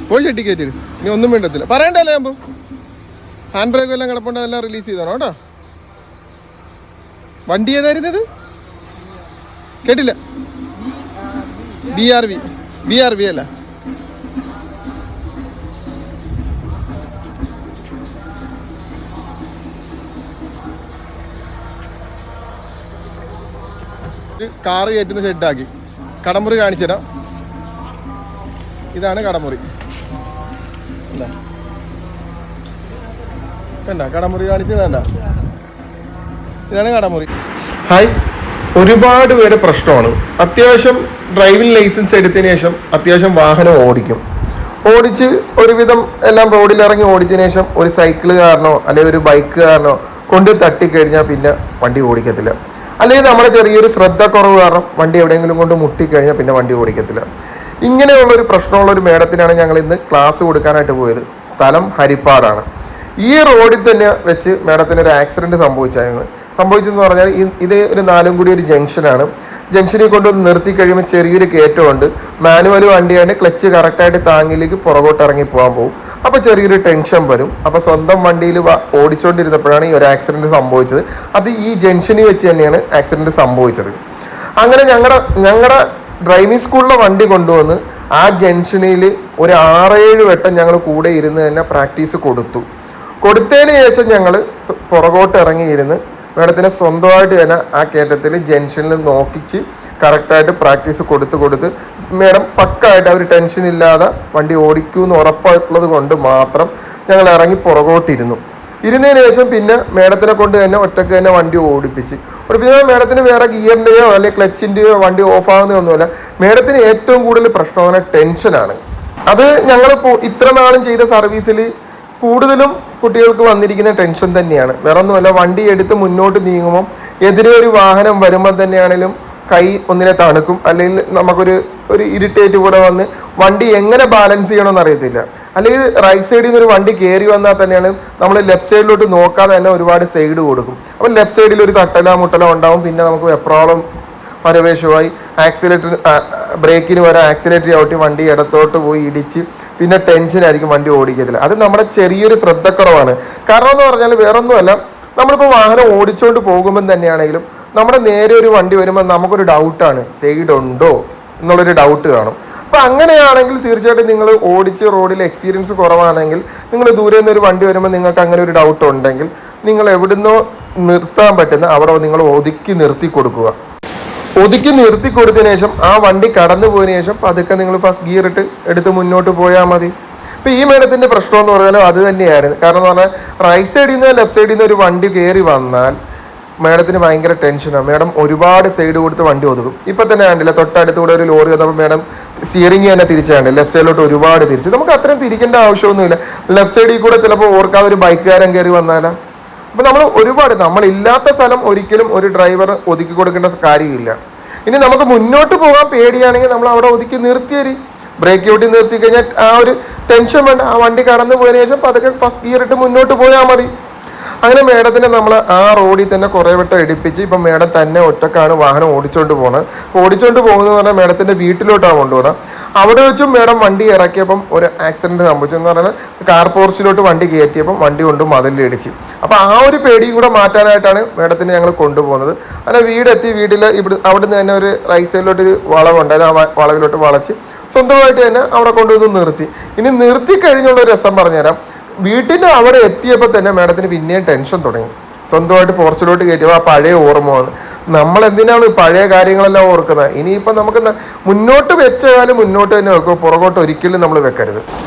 പോയി ചട്ടി കയറ്റിട്. ഇനി ഒന്നും വേണ്ടത്തില്ല, പറയണ്ടല്ലേ ആകുമ്പോൾ. ഹാൻഡ് ബ്രേക്കും എല്ലാം കിടപ്പുണ്ട്, അതെല്ലാം റിലീസ് ചെയ്തോണം കേട്ടോ. വണ്ടി ഏതായിരുന്നത് കേട്ടില്ല? BRV അല്ല. കാറ് കയറ്റുന്ന ഷെഡാക്കി. കടമുറി കാണിച്ചു തരാം. ഇതാണ് കടമുറി. എന്താ കടമുറി കാണിച്ചത്? വേണ്ട, ഇതാണ് കടമുറി. ഹായ്, ഒരുപാട് പേര് പ്രശ്നമാണ്. അത്യാവശ്യം ഡ്രൈവിംഗ് ലൈസൻസ് എടുത്തതിന് ശേഷം അത്യാവശ്യം വാഹനം ഓടിച്ച് ഒരുവിധം എല്ലാം റോഡിൽ ഇറങ്ങി ഓടിച്ചതിന് ശേഷം ഒരു സൈക്കിള് കാരണോ അല്ലെങ്കിൽ ഒരു ബൈക്ക് കാരണോ കൊണ്ട് തട്ടിക്കഴിഞ്ഞാൽ പിന്നെ വണ്ടി ഓടിക്കത്തില്ല. അല്ലെങ്കിൽ നമ്മുടെ ചെറിയൊരു ശ്രദ്ധക്കുറവ് കാരണം വണ്ടി എവിടെയെങ്കിലും കൊണ്ട് മുട്ടിക്കഴിഞ്ഞാൽ പിന്നെ വണ്ടി ഓടിക്കത്തില്ല. ഇങ്ങനെയുള്ളൊരു പ്രശ്നമുള്ളൊരു മേഡത്തിനാണ് ഞങ്ങൾ ഇന്ന് ക്ലാസ് കൊടുക്കാനായിട്ട് പോയത്. സ്ഥലം ഹരിപ്പാടാണ്. ഈ റോഡിൽ തന്നെ വെച്ച് മേഡത്തിന് ഒരു ആക്സിഡൻറ്റ് സംഭവിച്ചെന്ന് പറഞ്ഞാൽ ഇത് ഒരു 4 കൂടി ഒരു ജംഗ്ഷനാണ്. ജംഗ്ഷനിൽ കൊണ്ടുവന്ന് നിർത്തി കഴിയുമ്പോൾ ചെറിയൊരു കയറ്റമുണ്ട്. മാനുവൽ വണ്ടിയാണ്. ക്ലച്ച് കറക്റ്റായിട്ട് താങ്ങിലേക്ക് പുറകോട്ട് ഇറങ്ങി പോകും. അപ്പോൾ ചെറിയൊരു ടെൻഷൻ വരും. അപ്പോൾ സ്വന്തം വണ്ടിയിൽ ഓടിച്ചുകൊണ്ടിരുന്നപ്പോഴാണ് ഈ ഒരു ആക്സിഡൻറ്റ് സംഭവിച്ചത്. അത് ഈ ജംഗ്ഷനിൽ വെച്ച് തന്നെയാണ് ആക്സിഡൻറ്റ് സംഭവിച്ചത്. അങ്ങനെ ഞങ്ങളുടെ ഡ്രൈവിംഗ് സ്കൂളിലെ വണ്ടി കൊണ്ടുവന്ന് ആ ജംഗ്ഷനിൽ ഒരു 6-7 വട്ടം ഞങ്ങൾ കൂടെ ഇരുന്ന് തന്നെ പ്രാക്ടീസ് കൊടുത്തതിന് ശേഷം ഞങ്ങൾ പുറകോട്ട് ഇറങ്ങിയിരുന്ന് മേഡത്തിനെ സ്വന്തമായിട്ട് തന്നെ ആ കയറ്റത്തിൽ ജംഗ്ഷനിൽ നോക്കിച്ച് കറക്റ്റായിട്ട് പ്രാക്ടീസ് കൊടുത്ത് മേഡം പക്കായിട്ട് അവർ ടെൻഷൻ ഇല്ലാതെ വണ്ടി ഓടിക്കുമെന്ന് ഉറപ്പുള്ളത് കൊണ്ട് മാത്രം ഞങ്ങൾ ഇറങ്ങി ഇരുന്നതിന് ശേഷം പിന്നെ മേഡത്തിനെ കൊണ്ട് തന്നെ ഒറ്റയ്ക്ക് തന്നെ വണ്ടി ഓടിപ്പിച്ചാൽ മേഡത്തിന് വേറെ ഗിയറിൻ്റെയോ അല്ലെങ്കിൽ ക്ലച്ചിൻ്റെയോ വണ്ടി ഓഫാകുന്നതൊന്നുമല്ല. മേഡത്തിന് ഏറ്റവും കൂടുതൽ പ്രശ്നം ടെൻഷനാണ്. അത് ഞങ്ങളിപ്പോൾ ഇത്ര നാളും ചെയ്ത സർവീസിൽ കൂടുതലും കുട്ടികൾക്ക് വന്നിരിക്കുന്ന ടെൻഷൻ തന്നെയാണ്. വേറെ ഒന്നുമല്ല, വണ്ടി എടുത്ത് മുന്നോട്ട് നീങ്ങുമ്പോൾ എതിരെ ഒരു വാഹനം വരുമ്പോൾ തന്നെയാണെങ്കിലും കൈ ഒന്നിനെ തണുക്കും, അല്ലെങ്കിൽ നമുക്കൊരു ഇറിറ്റേറ്റ് പോലെ വന്ന് വണ്ടി എങ്ങനെ ബാലൻസ് ചെയ്യണമെന്ന് അറിയത്തില്ല. അല്ലെങ്കിൽ റൈറ്റ് സൈഡിൽ നിന്ന് ഒരു വണ്ടി കയറി വന്നാൽ തന്നെയാണ് നമ്മൾ ലെഫ്റ്റ് സൈഡിലോട്ട് നോക്കാതെ തന്നെ ഒരുപാട് സൈഡ് കൊടുക്കും. അപ്പോൾ ലെഫ്റ്റ് സൈഡിൽ ഒരു മുട്ടലോ ഉണ്ടാവും. പിന്നെ നമുക്ക് എപ്രോളം പരവേശമായി ബ്രേക്കിന് വരെ ആക്സിലേറ്റർ ചവിട്ടി വണ്ടി ഇടത്തോട്ട് പോയി ഇടിച്ച് പിന്നെ ടെൻഷനായിരിക്കും, വണ്ടി ഓടിക്കത്തില്ല. അത് നമ്മുടെ ചെറിയൊരു ശ്രദ്ധക്കുറവാണ്. കാരണം എന്ന് പറഞ്ഞാൽ വേറൊന്നുമല്ല, നമ്മളിപ്പോൾ വാഹനം ഓടിച്ചുകൊണ്ട് പോകുമ്പം തന്നെയാണെങ്കിലും നമ്മുടെ നേരെ ഒരു വണ്ടി വരുമ്പോൾ നമുക്കൊരു ഡൗട്ടാണ്, സൈഡ് ഉണ്ടോ എന്നുള്ളൊരു ഡൗട്ട് കാണും. അപ്പോൾ അങ്ങനെയാണെങ്കിൽ തീർച്ചയായിട്ടും നിങ്ങൾ ഓടിച്ച് റോഡിൽ എക്സ്പീരിയൻസ് കുറവാണെങ്കിൽ, നിങ്ങൾ ദൂരെ നിന്ന് ഒരു വണ്ടി വരുമ്പോൾ നിങ്ങൾക്ക് അങ്ങനെ ഒരു ഡൗട്ട് ഉണ്ടെങ്കിൽ നിങ്ങൾ എവിടുന്നോ നിർത്താൻ പറ്റുന്ന അവിടെ നിങ്ങൾ ഒതുക്കി നിർത്തി കൊടുത്തതിന് ശേഷം ആ വണ്ടി കടന്നു പോയതിനു ശേഷം പതുക്കെ നിങ്ങൾ ഫസ്റ്റ് ഗിയർ എടുത്ത് മുന്നോട്ട് പോയാൽ മതി. ഇപ്പോൾ ഈ മേഡത്തിൻ്റെ പ്രശ്നം എന്ന് പറഞ്ഞാൽ അത് തന്നെയായിരുന്നു. കാരണം എന്ന് പറഞ്ഞാൽ റൈറ്റ് സൈഡിൽ നിന്ന് ലെഫ്റ്റ് സൈഡിൽ നിന്ന് ഒരു വണ്ടി കയറി വന്നാൽ മേഡത്തിന് ഭയങ്കര ടെൻഷനാണ്. മേഡം ഒരുപാട് സൈഡ് കൊടുത്ത് വണ്ടി ഒതുക്കും. ഇപ്പം തന്നെ കണ്ടില്ല, തൊട്ടടുത്ത് കൂടെ ഒരു ലോറി വന്നപ്പോൾ മേഡം സ്റ്റിയറിംഗ് തന്നെ തിരിച്ചാണ് ലെഫ്റ്റ് സൈഡിലോട്ട് ഒരുപാട് തിരിച്ച്. നമുക്ക് അത്രയും തിരിക്കേണ്ട ആവശ്യമൊന്നുമില്ല. ലെഫ്റ്റ് സൈഡിൽ കൂടെ ചിലപ്പോൾ ഓർക്കാതെ ഒരു ബൈക്കുകാരൻ കയറി വന്നാലോ. അപ്പോൾ നമ്മളില്ലാത്ത സ്ഥലം ഒരിക്കലും ഒരു ഡ്രൈവർ ഒതുക്കി കൊടുക്കേണ്ട കാര്യമില്ല. ഇനി നമുക്ക് മുന്നോട്ട് പോകാൻ പേടിയാണെങ്കിൽ നമ്മൾ അവിടെ ഒതുക്കി നിർത്തിയേരി, ബ്രേക്ക് ഔട്ടി നിർത്തി കഴിഞ്ഞാൽ ആ ഒരു ടെൻഷൻ വേണ്ട. ആ വണ്ടി കടന്നു പോയതിനു ശേഷം പതുക്കെ ഫസ്റ്റ് ഗിയർ ഇട്ട് മുന്നോട്ട് പോയാൽ മതി. അങ്ങനെ മേഡത്തിനെ നമ്മൾ ആ റോഡിൽ തന്നെ കുറേ വട്ടം എടുപ്പിച്ച് ഇപ്പം മേഡം തന്നെ ഒറ്റക്കാണ് വാഹനം ഓടിച്ചുകൊണ്ട് പോകുന്നത്. അപ്പോൾ ഓടിച്ചുകൊണ്ട് പോകുന്നതെന്ന് പറഞ്ഞാൽ മേഡത്തിൻ്റെ വീട്ടിലോട്ടാണ് കൊണ്ടുപോകുന്നത്. അവിടെ വെച്ചും മേഡം വണ്ടി ഇറക്കിയപ്പം ഒരു ആക്സിഡൻറ്റ് സംഭവിച്ചെന്ന് പറഞ്ഞാൽ കാർ പോർച്ചിലോട്ട് വണ്ടി കയറ്റിയപ്പം വണ്ടി കൊണ്ട് മതിലിടിച്ച്. അപ്പോൾ ആ ഒരു പേടിയും കൂടെ മാറ്റാനായിട്ടാണ് മേഡത്തിനെ ഞങ്ങൾ കൊണ്ടുപോകുന്നത്. അങ്ങനെ വീട്ടിൽ അവിടെ നിന്ന് തന്നെ ഒരു റൈറ്റ് സൈഡിലോട്ട് ഒരു വളവുണ്ട്. ആ വളവിലോട്ട് വളച്ച് സ്വന്തമായിട്ട് തന്നെ അവിടെ കൊണ്ടുവന്ന് നിർത്തി. ഇനി നിർത്തി കഴിഞ്ഞുള്ള രസം പറഞ്ഞുതരാം. വീട്ടിൻ്റെ അവിടെ എത്തിയപ്പോൾ തന്നെ മേഡത്തിന് പിന്നെയും ടെൻഷൻ തുടങ്ങി. സ്വന്തമായിട്ട് പോർച്ചിലോട്ട് കയറ്റിയപ്പോൾ ആ പഴയ ഓർമ്മ വന്ന് നമ്മൾ എന്തിനാണ് പഴയ കാര്യങ്ങളെല്ലാം ഓർക്കുന്നത്. ഇനിയിപ്പോൾ നമുക്ക് മുന്നോട്ട് വെച്ച കാലം മുന്നോട്ട് തന്നെ വെക്കും, പുറകോട്ട് ഒരിക്കലും നമ്മൾ വെക്കരുത്.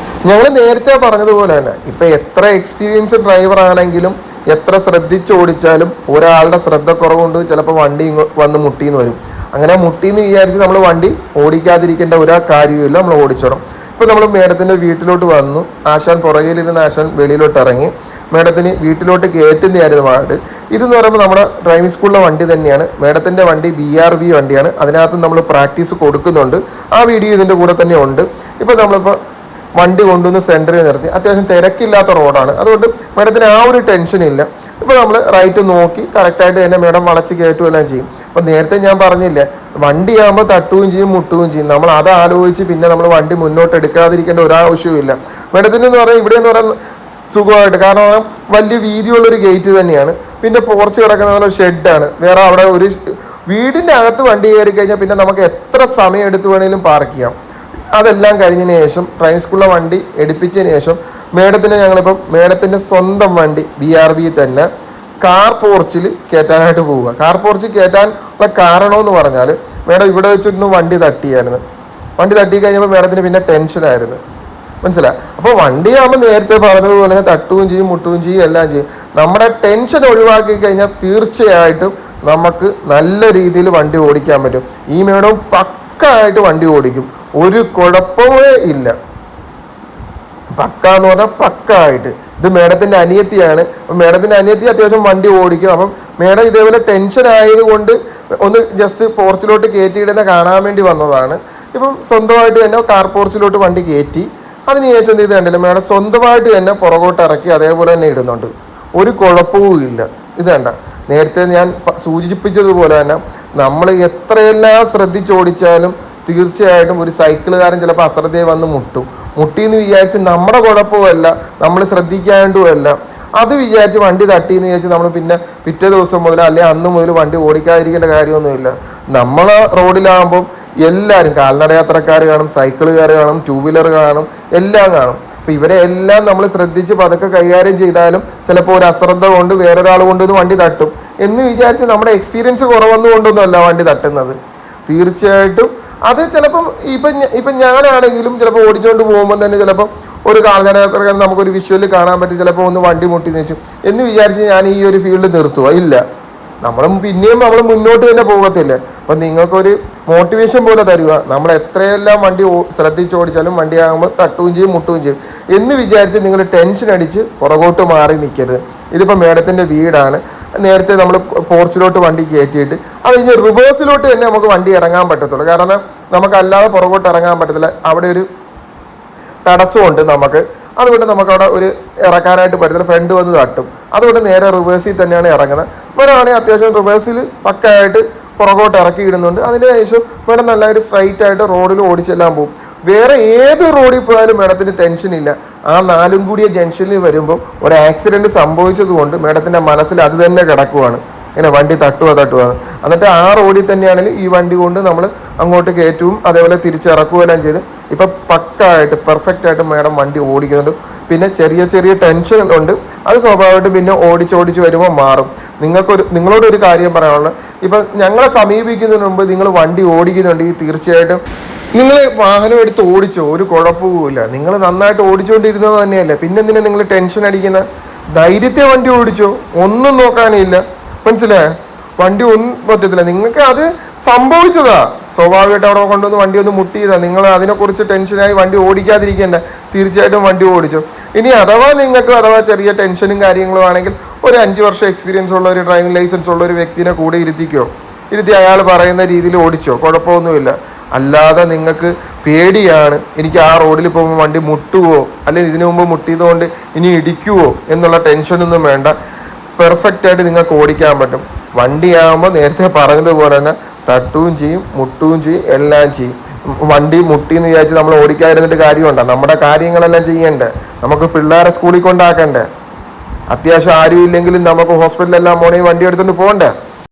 ഞങ്ങൾ നേരത്തെ പറഞ്ഞതുപോലെ തന്നെ ഇപ്പം എത്ര എക്സ്പീരിയൻസ് ഡ്രൈവർ ആണെങ്കിലും എത്ര ശ്രദ്ധിച്ച് ഓടിച്ചാലും ഒരാളുടെ ശ്രദ്ധക്കുറവുകൊണ്ട് ചിലപ്പോൾ വണ്ടി വന്ന് മുട്ടിന്ന് വരും. അങ്ങനെ മുട്ടിന്ന് വിചാരിച്ച് നമ്മൾ വണ്ടി ഓടിക്കാതിരിക്കേണ്ട ഒരു കാര്യമില്ല, നമ്മൾ ഓടിച്ചോണം. ഇപ്പോൾ നമ്മൾ മേഡത്തിൻ്റെ വീട്ടിലോട്ട് വന്നു. ആശാൻ പുറകിലിരുന്ന് ആശാൻ വെളിയിലോട്ട് ഇറങ്ങി മേഡത്തിന് വീട്ടിലോട്ട് കയറ്റുന്നതായിരുന്നു പാട്. ഇതെന്ന് പറയുമ്പോൾ നമ്മുടെ ഡ്രൈവിംഗ് സ്കൂളിലെ വണ്ടി തന്നെയാണ്. മേഡത്തിൻ്റെ വണ്ടി BRV വണ്ടിയാണ്. അതിനകത്ത് നമ്മൾ പ്രാക്ടീസ് കൊടുക്കുന്നുണ്ട്. ആ വീഡിയോ ഇതിൻ്റെ കൂടെ തന്നെ ഉണ്ട്. ഇപ്പോൾ നമ്മളിപ്പോൾ വണ്ടി കൊണ്ടുവന്ന് സെൻറ്ററിൽ നിർത്തി. അത്യാവശ്യം തിരക്കില്ലാത്ത റോഡാണ്, അതുകൊണ്ട് മേഡത്തിന് ആ ഒരു ടെൻഷനില്ല. ഇപ്പോൾ നമ്മൾ റൈറ്റ് നോക്കി കറക്റ്റായിട്ട് തന്നെ മേഡം വളച്ച് കയറ്റുമെല്ലാം ചെയ്യും. അപ്പോൾ നേരത്തെ ഞാൻ പറഞ്ഞില്ലേ, വണ്ടിയാകുമ്പോൾ തട്ടുകയും ചെയ്യും മുട്ടുകയും ചെയ്യും. നമ്മൾ അത് ആലോചിച്ച് പിന്നെ നമ്മൾ വണ്ടി മുന്നോട്ട് എടുക്കാതിരിക്കേണ്ട ഒരാവശ്യവുമില്ല. മേഡത്തിന് എന്ന് പറയാൻ ഇവിടെ എന്ന് പറയാൻ സുഖമായിട്ട്, കാരണം വലിയ വീതിയുള്ളൊരു ഗേറ്റ് തന്നെയാണ്. പിന്നെ പോർച്ച് കിടക്കുന്ന ഷെഡാണ്. വേറെ അവിടെ ഒരു വീടിൻ്റെ അകത്ത് വണ്ടി കയറി കഴിഞ്ഞാൽ പിന്നെ നമുക്ക് എത്ര സമയം എടുത്ത് വേണമെങ്കിലും പാർക്ക് ചെയ്യാം. അതെല്ലാം കഴിഞ്ഞതിന് ശേഷം ഡ്രൈവിംഗ് സ്കൂളിലെ വണ്ടി എടുപ്പിച്ചതിന് ശേഷം മേഡത്തിന് ഞങ്ങളിപ്പം മേഡത്തിൻ്റെ സ്വന്തം വണ്ടി BRV തന്നെ കാർ പോർച്ചിൽ കയറ്റാനായിട്ട് പോവുക. കാർ പോർച്ചിൽ കയറ്റാനുള്ള കാരണമെന്ന് പറഞ്ഞാൽ മേഡം ഇവിടെ വെച്ചിരുന്ന് വണ്ടി തട്ടിയായിരുന്നു. വണ്ടി തട്ടി കഴിഞ്ഞപ്പോൾ മേഡത്തിന് പിന്നെ ടെൻഷനായിരുന്നു, മനസ്സിലായി. അപ്പോൾ വണ്ടിയാകുമ്പോൾ നേരത്തെ പറഞ്ഞതുപോലെ തന്നെ തട്ടുകയും ചെയ്യും മുട്ടുകയും ചെയ്യും എല്ലാം ചെയ്യും. നമ്മുടെ ടെൻഷൻ ഒഴിവാക്കി കഴിഞ്ഞാൽ തീർച്ചയായിട്ടും നമുക്ക് നല്ല രീതിയിൽ വണ്ടി ഓടിക്കാൻ പറ്റും. ഈ മേഡം പക്കായിട്ട് വണ്ടി ഓടിക്കും, ഒരു കുഴപ്പമേ ഇല്ല. പക്ക എന്ന് പറഞ്ഞാൽ പക്കായിട്ട്. ഇത് മേഡത്തിൻ്റെ അനിയത്തിയാണ്. അപ്പം മേഡത്തിൻ്റെ അനിയത്തി അത്യാവശ്യം വണ്ടി ഓടിക്കും. അപ്പം മേഡം ഇതേപോലെ ടെൻഷൻ ആയതുകൊണ്ട് ഒന്ന് ജസ്റ്റ് പോർച്ചിലോട്ട് കയറ്റിയിടുന്ന കാണാൻ വേണ്ടി വന്നതാണ്. ഇപ്പം സ്വന്തമായിട്ട് തന്നെ കാർ പോർച്ചിലോട്ട് വണ്ടി കയറ്റി. അതിനുശേഷം ഇത് കണ്ടില്ല, മേഡം സ്വന്തമായിട്ട് തന്നെ പുറകോട്ട് ഇറക്കി അതേപോലെ തന്നെ ഇടുന്നുണ്ട്, ഒരു കുഴപ്പവും ഇല്ല. ഇത് കണ്ട, നേരത്തെ ഞാൻ സൂചിപ്പിച്ചതുപോലെ തന്നെ നമ്മൾ എത്രയെല്ലാം ശ്രദ്ധിച്ചോടിച്ചാലും തീർച്ചയായിട്ടും ഒരു സൈക്കിളുകാരൻ ചിലപ്പോൾ അശ്രദ്ധയെ വന്ന് മുട്ടിയെന്ന് വിചാരിച്ച് നമ്മുടെ കുഴപ്പമല്ല, നമ്മൾ ശ്രദ്ധിക്കാണ്ടുമല്ല. അത് വിചാരിച്ച് വണ്ടി തട്ടിയെന്ന് വിചാരിച്ച് നമ്മൾ പിന്നെ പിറ്റേ ദിവസം മുതൽ അല്ലെങ്കിൽ അന്ന് മുതൽ വണ്ടി ഓടിക്കാതിരിക്കേണ്ട കാര്യമൊന്നുമില്ല. നമ്മളെ റോഡിലാകുമ്പം എല്ലാവരും, കാൽനടയാത്രക്കാർ കാണും, സൈക്കിളുകാർ കാണും, ടൂ വീലർ കാണും, എല്ലാം കാണും. അപ്പോൾ ഇവരെ എല്ലാം നമ്മൾ ശ്രദ്ധിച്ച് പതുക്കെ കൈകാര്യം ചെയ്താലും ചിലപ്പോൾ ഒരു അശ്രദ്ധ കൊണ്ട് വേറൊരാൾ കൊണ്ടുവന്ന് വണ്ടി തട്ടും എന്ന് വിചാരിച്ച് നമ്മുടെ എക്സ്പീരിയൻസ് കുറവൊന്നുകൊണ്ടൊന്നുമല്ല വണ്ടി തട്ടുന്നത്. തീർച്ചയായിട്ടും അത് ചിലപ്പം ഇപ്പം ഞാനാണെങ്കിലും ചിലപ്പോൾ ഓടിച്ചുകൊണ്ട് പോകുമ്പോൾ തന്നെ ചിലപ്പം ഒരു കാൽനടയാത്രക്കാരൻ നമുക്കൊരു വിഷ്വലിൽ കാണാൻ പറ്റും, ചിലപ്പോൾ ഒന്ന് വണ്ടി മുട്ടി വെച്ചു എന്ന് വിചാരിച്ച് ഞാൻ ഈ ഒരു ഫീൽഡ് നിർത്തുക ഇല്ല. പിന്നെയും നമ്മൾ മുന്നോട്ട് തന്നെ പോകത്തില്ല. അപ്പം നിങ്ങൾക്കൊരു മോട്ടിവേഷൻ പോലെ തരിക. നമ്മൾ എത്രയെല്ലാം വണ്ടി ശ്രദ്ധിച്ചോടിച്ചാലും വണ്ടിയാകുമ്പോൾ തട്ടുകയും ചെയ്യും മുട്ടുകയും ചെയ്യും എന്ന് വിചാരിച്ച് നിങ്ങൾ ടെൻഷൻ അടിച്ച് പുറകോട്ട് മാറി നിൽക്കരുത്. ഇതിപ്പോൾ മേഡത്തിൻ്റെ വീടാണ്. നേരത്തെ നമ്മൾ പോർച്ചിലോട്ട് വണ്ടി കയറ്റിയിട്ട് അത് കഴിഞ്ഞ് റിവേഴ്സിലോട്ട് തന്നെ നമുക്ക് വണ്ടി ഇറങ്ങാൻ പറ്റത്തുള്ളൂ. കാരണം നമുക്കല്ലാതെ പുറകോട്ട് ഇറങ്ങാൻ പറ്റത്തില്ല, അവിടെ ഒരു തടസ്സമുണ്ട് നമുക്ക്. അതുകൊണ്ട് നമുക്കവിടെ ഒരു ഇറക്കാനായിട്ട് പറ്റത്തില്ല, ഫ്രണ്ട് വന്ന് തട്ടും. അതുകൊണ്ട് നേരെ റിവേഴ്സിൽ തന്നെയാണ് ഇറങ്ങുന്നത്. ഇവിടെയാണെങ്കിൽ അത്യാവശ്യം റിവേഴ്സിൽ പക്കായിട്ട് പുറകോട്ട് ഇറക്കി ഇടുന്നുണ്ട്. അതിന് ശേഷം മേഡം നല്ലതായിട്ട് സ്ട്രൈറ്റ് ആയിട്ട് റോഡിൽ ഓടിച്ചെല്ലാം പോകും. വേറെ ഏത് റോഡിൽ പോയാലും മേഡത്തിന് ടെൻഷനില്ല. ആ 4 കൂടിയ ജംഗ്ഷനിൽ വരുമ്പോൾ ഒരു ആക്സിഡൻറ്റ് സംഭവിച്ചത് കൊണ്ട് മേഡത്തിൻ്റെ മനസ്സിൽ അത് തന്നെ കിടക്കുവാണ്, ഇങ്ങനെ വണ്ടി തട്ടുക. എന്നിട്ട് ആ റോഡിൽ തന്നെയാണെങ്കിൽ ഈ വണ്ടി കൊണ്ട് നമ്മൾ അങ്ങോട്ട് കയറ്റും അതേപോലെ തിരിച്ചിറക്കുകയെല്ലാം ചെയ്ത് ഇപ്പം പക്കായിട്ട് പെർഫെക്റ്റായിട്ട് മേഡം വണ്ടി ഓടിക്കുന്നുണ്ട്. പിന്നെ ചെറിയ ടെൻഷൻ ഉണ്ട്, അത് സ്വാഭാവികമായിട്ടും പിന്നെ ഓടിച്ച് വരുമ്പോൾ മാറും. നിങ്ങളോടൊരു കാര്യം പറയാനുള്ളത്, ഇപ്പം ഞങ്ങളെ സമീപിക്കുന്നതിന് മുമ്പ് നിങ്ങൾ വണ്ടി ഓടിക്കുന്നുണ്ടെങ്കിൽ തീർച്ചയായിട്ടും നിങ്ങൾ വാഹനം എടുത്ത് ഓടിച്ചോ, ഒരു കുഴപ്പവുമില്ല. നിങ്ങൾ നന്നായിട്ട് ഓടിച്ചുകൊണ്ടിരുന്നത് തന്നെയല്ലേ, പിന്നെ എന്തിനാ നിങ്ങൾ ടെൻഷൻ അടിക്കുന്ന? ധൈര്യത്തെ വണ്ടി ഓടിച്ചോ, ഒന്നും നോക്കാനില്ല, മനസ്സിലായേ? വണ്ടി ഒന്നും പറ്റത്തില്ല. നിങ്ങൾക്ക് അത് സംഭവിച്ചതാ, സ്വാഭാവികമായിട്ട് അവിടെ കൊണ്ടുവന്ന് വണ്ടി ഒന്ന് മുട്ടിയതാ. നിങ്ങൾ അതിനെക്കുറിച്ച് ടെൻഷനായി വണ്ടി ഓടിക്കാതിരിക്കേണ്ട, തീർച്ചയായിട്ടും വണ്ടി ഓടിച്ചു. ഇനി നിങ്ങൾക്ക് ചെറിയ ടെൻഷനും കാര്യങ്ങളും ആണെങ്കിൽ ഒരു 5 വർഷം എക്സ്പീരിയൻസ് ഉള്ള ഒരു ഡ്രൈവിംഗ് ലൈസൻസ് ഉള്ള ഒരു വ്യക്തിനെ കൂടെ ഇരുത്തി അയാൾ പറയുന്ന രീതിയിൽ ഓടിച്ചോ, കുഴപ്പമൊന്നുമില്ല. അല്ലാതെ നിങ്ങൾക്ക് പേടിയാണ്, എനിക്ക് ആ റോഡിൽ പോകുമ്പോൾ വണ്ടി മുട്ടുവോ അല്ലെങ്കിൽ ഇതിനു മുമ്പ് മുട്ടിയതുകൊണ്ട് ഇനി ഇടിക്കുവോ എന്നുള്ള ടെൻഷനൊന്നും വേണ്ട. പെർഫെക്റ്റായിട്ട് നിങ്ങൾക്ക് ഓടിക്കാൻ പറ്റും. വണ്ടിയാകുമ്പോൾ നേരത്തെ പറഞ്ഞതുപോലെ തന്നെ തട്ടുകയും ചെയ്യും മുട്ടുകയും ചെയ്യും എല്ലാം ചെയ്യും. വണ്ടി മുട്ടിയെന്ന് വിചാരിച്ച് നമ്മൾ ഓടിക്കാതിരുന്നിട്ട് കാര്യമുണ്ടോ? നമ്മുടെ കാര്യങ്ങളെല്ലാം ചെയ്യണ്ടേ, നമുക്ക് പിള്ളേരെ സ്കൂളിൽ കൊണ്ടാക്കണ്ടേ, അത്യാവശ്യം ആരും ഇല്ലെങ്കിലും നമുക്ക് ഹോസ്പിറ്റലിലെല്ലാം പോകണമെങ്കിൽ വണ്ടി എടുത്തുകൊണ്ട് പോകണ്ടേ.